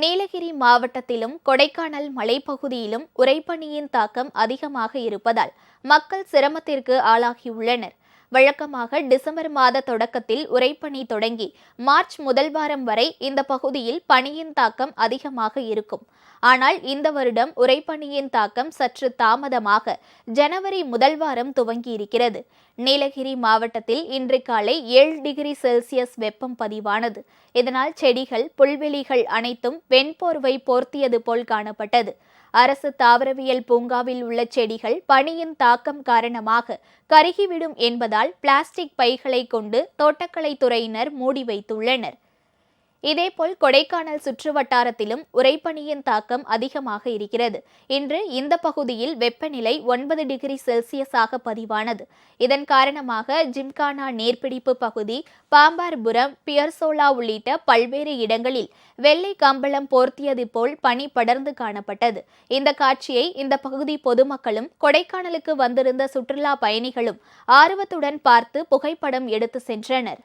நீலகிரி மாவட்டத்திலும் கொடைக்கானல் மலைப்பகுதியிலும் உறைபனியின் தாக்கம் அதிகமாக இருப்பதால் மக்கள் சிரமத்திற்கு ஆளாகியுள்ளனர். வழக்கமாக டிசம்பர் மாத தொடக்கத்தில் உறைபனி தொடங்கி மார்ச் முதல் வாரம் வரை இந்த பகுதியில் பனியின் தாக்கம் அதிகமாக இருக்கும். ஆனால் இந்த வருடம் உறைபனியின் தாக்கம் சற்று தாமதமாக ஜனவரி முதல் வாரம் துவங்கியிருக்கிறது. நீலகிரி மாவட்டத்தில் இன்று காலை 7 டிகிரி செல்சியஸ் வெப்பம் பதிவானது. இதனால் செடிகள், புல்வெளிகள் அனைத்தும் வெண்போர்வை போர்த்தியது போல் காணப்பட்டது. அரசு தாவரவியல் பூங்காவில் உள்ள செடிகள் பனியின் தாக்கம் காரணமாக கருகிவிடும் என்பதால் பிளாஸ்டிக் பைகளை கொண்டு தோட்டக்கலைத்துறையினர் மூடி வைத்துள்ளனர். இதேபோல் கொடைக்கானல் சுற்றுவட்டாரத்திலும் உறைபனியின் தாக்கம் அதிகமாக இருக்கிறது. இன்று இந்த பகுதியில் வெப்பநிலை 9 டிகிரி செல்சியஸாக பதிவானது. இதன் காரணமாக ஜிம்கானா நீர்பிடிப்பு பகுதி, பாம்பார்புரம், பியர்சோலா உள்ளிட்ட பல்வேறு இடங்களில் வெள்ளை கம்பளம் போர்த்தியது போல் பனி படர்ந்து காணப்பட்டது. இந்த காட்சியை இந்த பகுதி பொதுமக்களும் கொடைக்கானலுக்கு வந்திருந்த சுற்றுலா பயணிகளும் ஆர்வத்துடன் பார்த்து புகைப்படம் எடுத்து சென்றனர்.